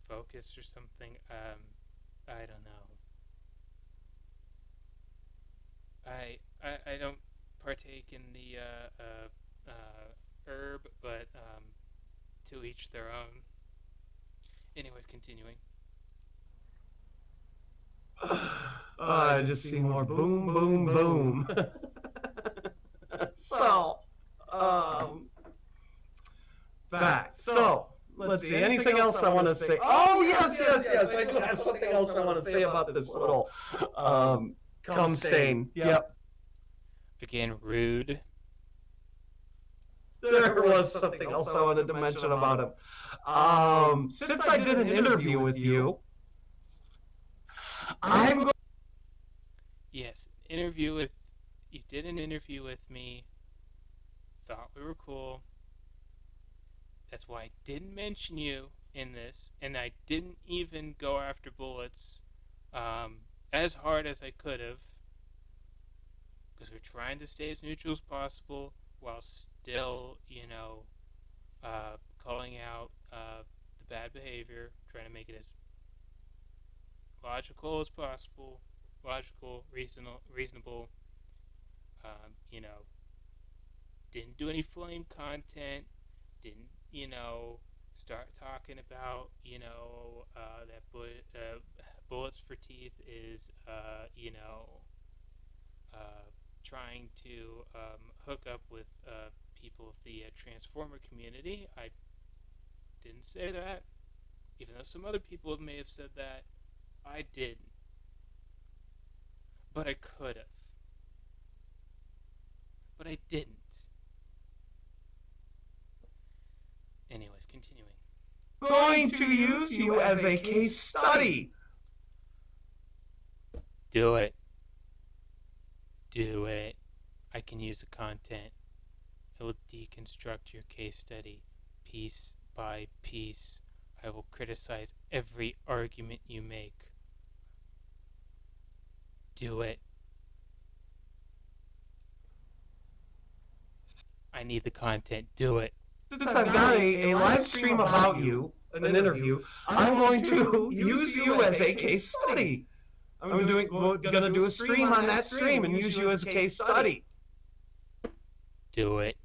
focus or something. I don't know. I don't partake in the herb, but to each their own. Anyways, continuing. I just see more boom, boom, boom. so, um, back. So, let's see. Anything else I want to say? Oh, yes, yes, yes. I do have something else I want to say about this little cum stain. Yep. Again, rude. There was something else I wanted to mention about him. Since I did an interview with you, I'm going. Yes, interview with. You did an interview with me. Thought we were cool. That's why I didn't mention you in this, and I didn't even go after bullets as hard as I could have, because we're trying to stay as neutral as possible while still, calling out the bad behavior, trying to make it as logical as possible, logical, reasonable. You know, didn't do any flame content, didn't, start talking about, that bullets for teeth is, trying to hook up with people of the Transformer community. I didn't say that, even though some other people may have said that. I didn't, but I could have, but I didn't. Anyways, continuing. Going to use you as a case study. Do it. Do it. I can use the content. It will deconstruct your case study piece by piece. I will criticize every argument you make. Do it. I need the content. Do it. Since I've got a live stream about you, an interview, I'm going to use you as a case study. I'm going to do a stream on that stream and use you as a case study. Do it.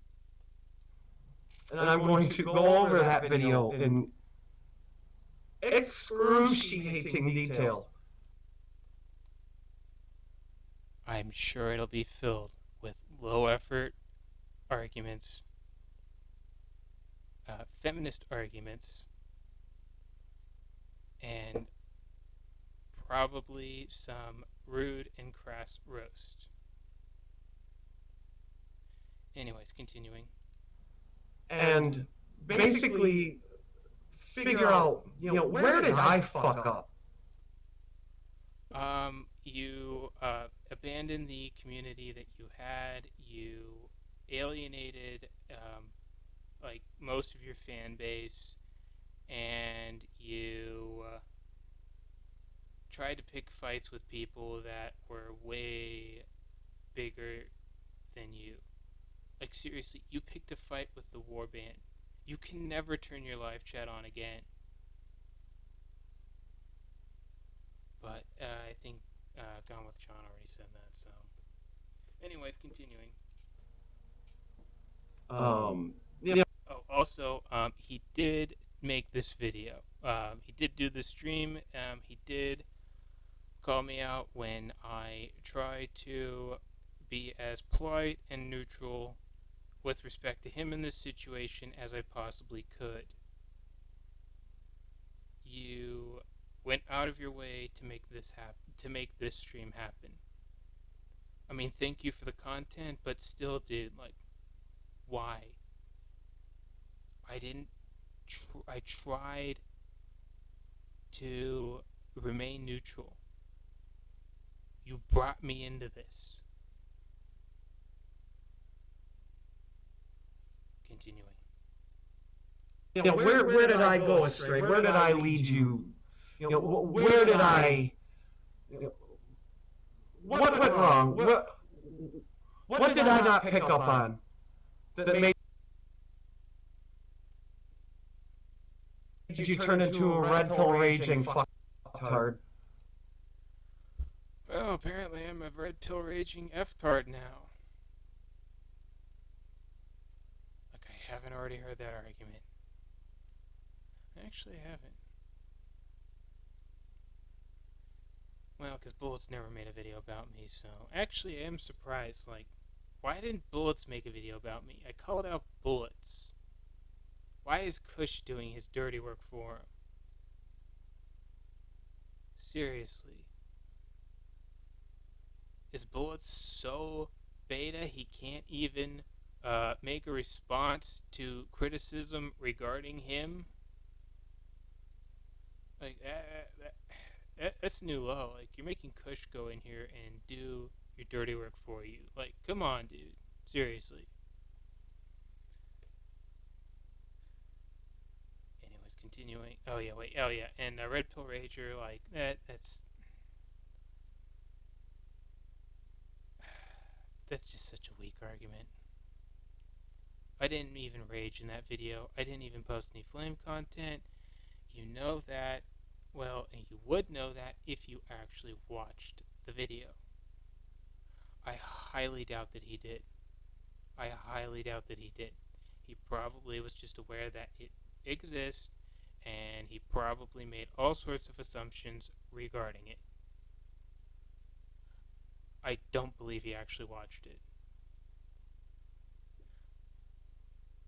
And I'm going to go over that video in excruciating detail. I'm sure it'll be filled with low effort arguments, feminist arguments, and probably some rude and crass roast. Anyways, continuing. And basically figure out, where did I fuck up? You abandoned the community that you had. You alienated like most of your fan base, and you tried to pick fights with people that were way bigger than you. Like seriously, you picked a fight with the warband. You can never turn your live chat on again. But I think Gone with John already said that. So, anyways, continuing. Yeah. Oh, also, he did make this video. He did do the stream. He did call me out when I tried to be as polite and neutral with respect to him in this situation as I possibly could. You went out of your way to make this happen, to make this stream happen. I mean, thank you for the content, but still, dude, like, why? I didn't. I tried to remain neutral. You brought me into this. Continuing. Where did I go astray? Where did I lead you? Where did I? What went wrong? What did I not pick up on that made you turn into a red pill raging fucktard? Well, apparently I'm a red pill raging F-tard now. Like, I haven't already heard that argument. I actually haven't. Well, because Bullets never made a video about me, so actually I am surprised. Like, why didn't Bullets make a video about me? I called out Bullets. Why is Kush doing his dirty work for him? Seriously. Is Bullets so beta he can't even make a response to criticism regarding him? Like, that's new low. Like, you're making Kush go in here and do your dirty work for you. Like, come on, dude. Seriously. Anyways, continuing. Oh yeah, wait. Oh yeah, and Red Pill Rager, like that's just such a weak argument. I didn't even rage in that video. I didn't even post any flame content. You know that. Well, and you would know that if you actually watched the video. I highly doubt that he did. I highly doubt that he did. He probably was just aware that it exists, and he probably made all sorts of assumptions regarding it. I don't believe he actually watched it.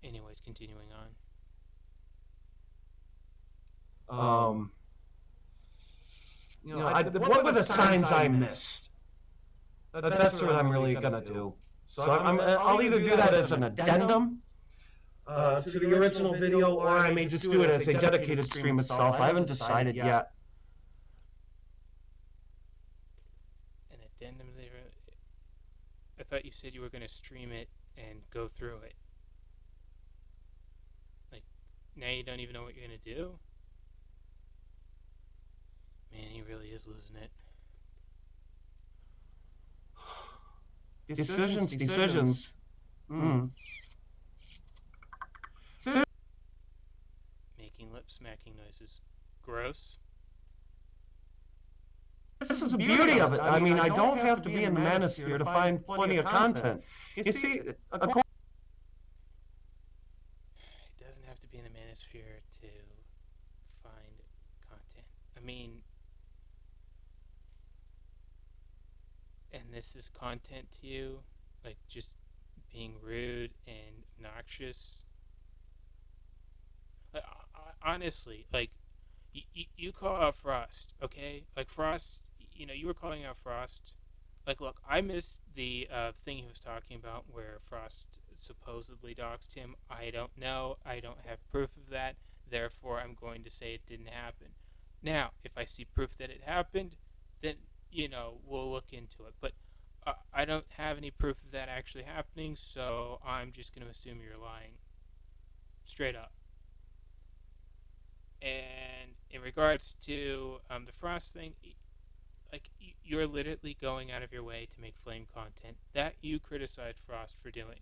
Anyways, continuing on. Um, what were the signs I missed? That's what I'm really gonna do. So I'll either do that as an addendum to the original video, or I may just do it as a dedicated stream itself. I haven't decided yet. An addendum there. I thought you said you were going to stream it and go through it. Like, now you don't even know what you're going to do? Man, he really is losing it. Decisions. Making lip smacking noises. Gross. This is the beauty of it. I mean, I don't have to be in the manosphere to find plenty of content. You see, It doesn't have to be in the manosphere to find content. I mean, and this is content to you? Like, just being rude and obnoxious? Like, honestly, like, you call out Frost, okay? Like, Frost, you were calling out Frost. Like, look, I missed the thing he was talking about where Frost supposedly doxed him. I don't know. I don't have proof of that. Therefore, I'm going to say it didn't happen. Now, if I see proof that it happened, then, we'll look into it. But I don't have any proof of that actually happening, so I'm just going to assume you're lying. Straight up. And in regards to the Frost thing, like, you're literally going out of your way to make flame content that you criticized Frost for doing.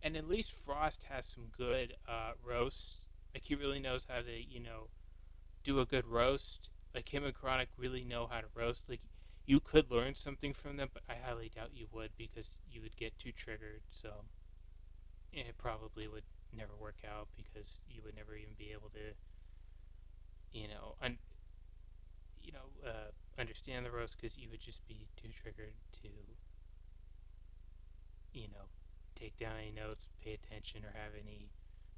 And at least Frost has some good roasts. Like, he really knows how to, do a good roast. Like, him and Chronic really know how to roast. Like, you could learn something from them, but I highly doubt you would, because you would get too triggered. So it probably would never work out, because you would never even be able to, understand the roast, because you would just be too triggered to, take down any notes, pay attention, or have any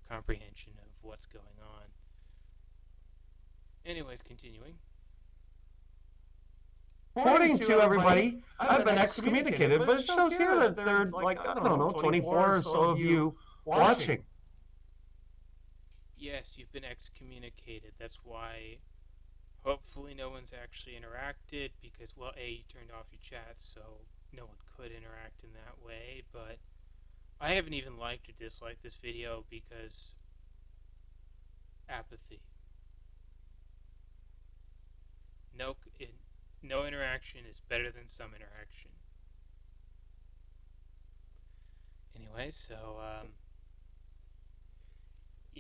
comprehension of what's going on. Anyways, continuing. According to everybody, I've been excommunicated, but it shows here that there are, like, I don't know, 24 or so of you watching. Yes, you've been excommunicated. That's why hopefully no one's actually interacted, because, well, A, you turned off your chat, so no one could interact in that way, but I haven't even liked or disliked this video because apathy. No interaction is better than some interaction. Anyway, so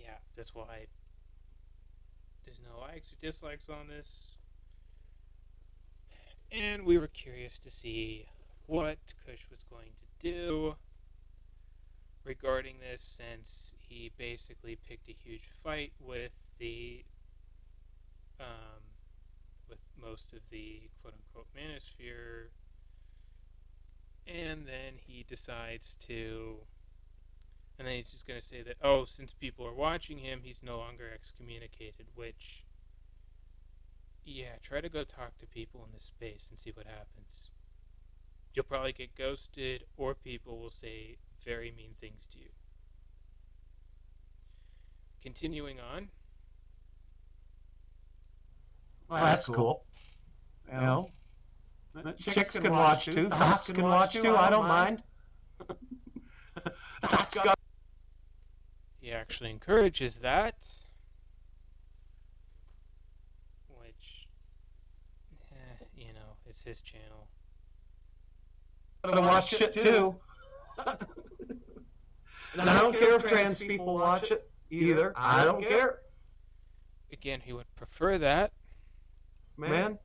yeah, that's why there's no likes or dislikes on this. And we were curious to see what Kush was going to do regarding this, since he basically picked a huge fight with the um, with most of the quote unquote manosphere, and then he decides to, and then he's just going to say that, oh, since people are watching him, he's no longer excommunicated. Which, yeah, try to go talk to people in this space and see what happens. You'll probably get ghosted, or people will say very mean things to you. Continuing on. Well, that's cool. You know, chicks can watch too. Thoughts can watch too. I don't mind. Thoughts got. He actually encourages that, which, it's his channel. To watch shit too. And I don't care if trans people watch it either. I don't care. Again, he would prefer that. Man,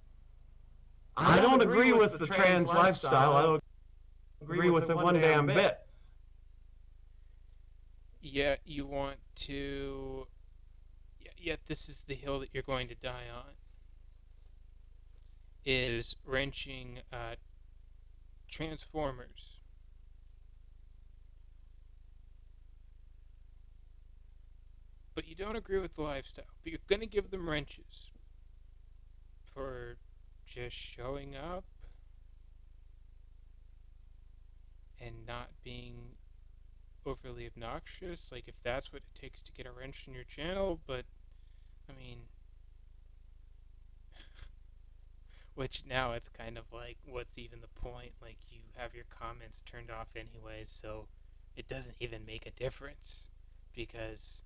I don't agree with the trans lifestyle. I don't agree with it one damn bit. Yet you want to. Yet this is the hill that you're going to die on. Is wrenching Transformers. But you don't agree with the lifestyle. But you're going to give them wrenches for just showing up and not being overly obnoxious. Like, if that's what it takes to get a wrench in your channel. But, I mean, which now it's kind of like, what's even the point? Like, you have your comments turned off anyways, so it doesn't even make a difference because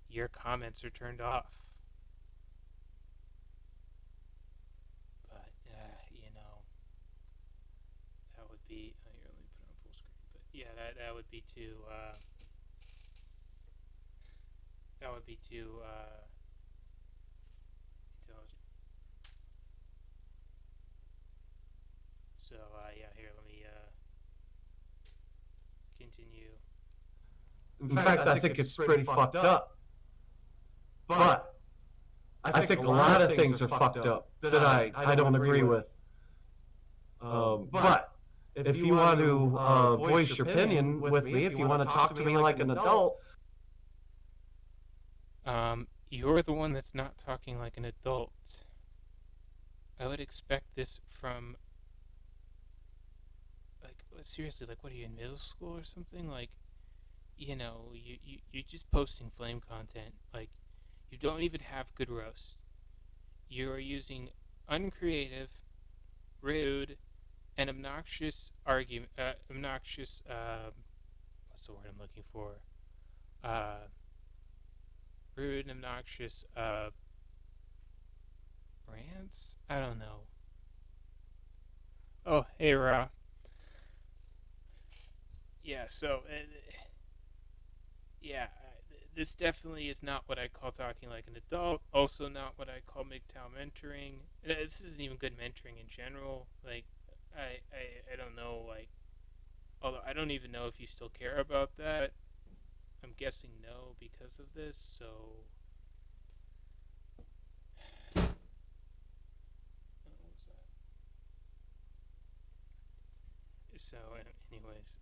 your comments are turned off. But, that would be. Here, let me put it on full screen. But yeah, that would be too. That would be too intelligent. So yeah, here, let me continue. In fact, I think it's pretty fucked up. But I think a lot of things are fucked up that I don't agree with. But if you want to voice your opinion with me, if you want to talk to me like an adult, You're the one that's not talking like an adult. I would expect this from, like, seriously, like, what are you, in middle school or something? Like, you're just posting flame content. Like, you don't even have good roast. You are using uncreative, rude, and obnoxious what's the word I'm looking for? Rude and obnoxious, rants? I don't know. Oh, hey, Ra. Yeah, so, yeah, this definitely is not what I call talking like an adult. Also, not what I call MGTOW mentoring. This isn't even good mentoring in general. Like, I don't know, like, although I don't even know if you still care about that. I'm guessing no because of this, so. What was that? So, anyways,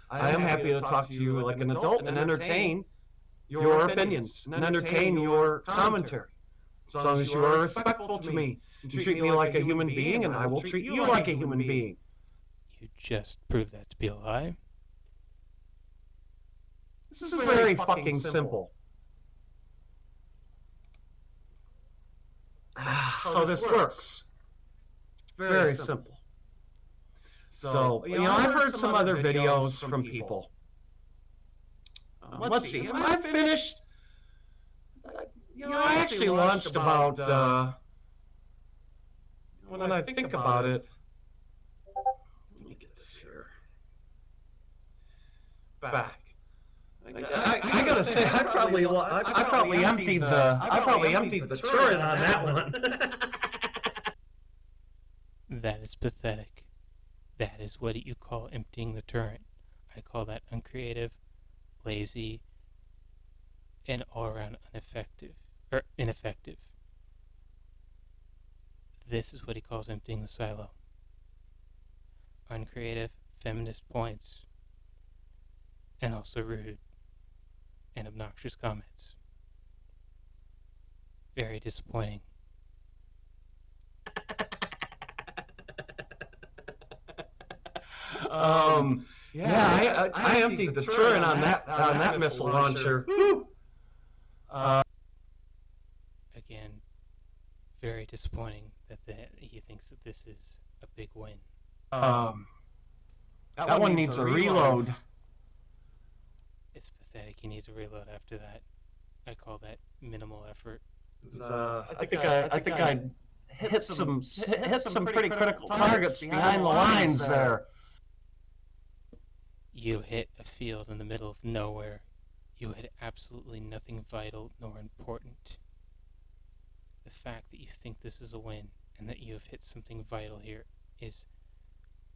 I am happy to talk to you like an adult and entertain your opinions and entertain your commentary. As long as you are respectful to me and treat me like a human being, and I will treat you like a human being. You just proved that to be a lie. This is very fucking simple. How this works. Very simple. So, I've heard some other videos from people. Let's see, am I finished? I actually launched about, when I think about it, let me get this here. back. I gotta say, I probably emptied the turret on that one. That is pathetic. That is what you call emptying the turret. I call that uncreative, lazy, and all around ineffective. This is what he calls emptying the silo. Uncreative, feminist points, and also rude and obnoxious comments. Very disappointing. I emptied the turret on that missile launcher. Again, very disappointing that he thinks that this is a big win. That one needs a reload. It's pathetic. He needs a reload after that. I call that minimal effort. I think I hit some pretty critical targets behind the lines there. You hit a field in the middle of nowhere. You hit absolutely nothing vital nor important. The fact that you think this is a win and that you have hit something vital here is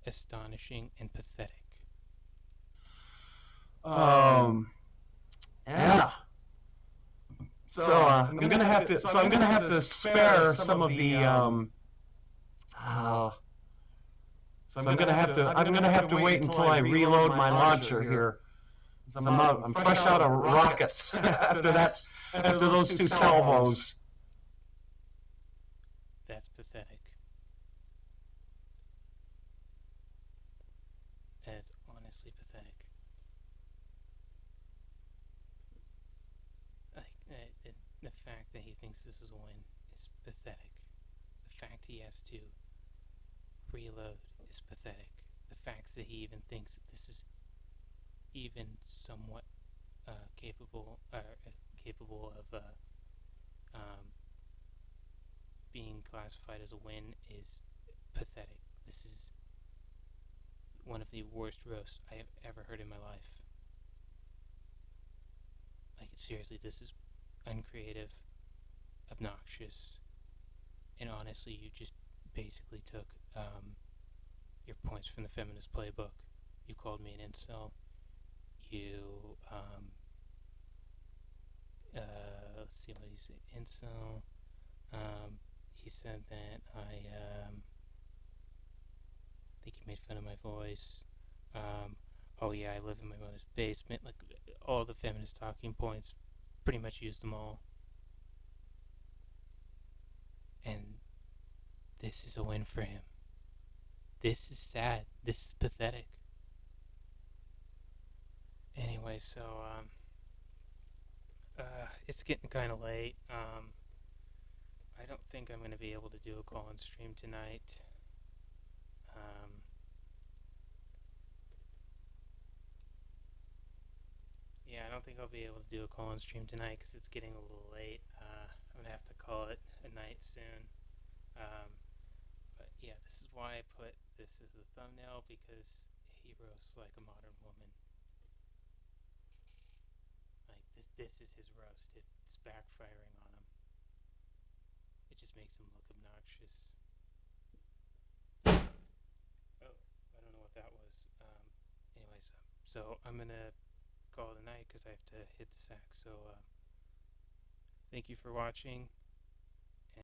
astonishing and pathetic. Yeah. So I'm gonna have to spare some of the So I'm gonna have to wait until I reload my launcher here. I'm fresh out of rockets after those two salvos. That's pathetic. That's honestly pathetic. The fact that he thinks this is a win is pathetic. The fact he has to reload is pathetic. The fact that he even thinks that this is even somewhat capable of being classified as a win is pathetic. This is one of the worst roasts I have ever heard in my life. Like, seriously, this is uncreative, obnoxious, and honestly, you just basically took your points from the feminist playbook. You called me an incel. You, let's see what he said. Incel. He said that I think he made fun of my voice. Oh yeah, I live in my mother's basement. Like, all the feminist talking points, pretty much used them all. And this is a win for him. This is sad. This is pathetic. Anyway, so it's getting kind of late. I don't think I'm going to be able to do a call-in stream tonight. Yeah, I don't think I'll be able to do a call-in stream tonight because it's getting a little late. I'm going to have to call it a night soon. But yeah, this is why I put this as the thumbnail, because he roasts like a modern woman. Like, this is his roast. It's backfiring on him. It just makes him look obnoxious. Oh, I don't know what that was. Anyways, so I'm gonna call it a night because I have to hit the sack. So thank you for watching.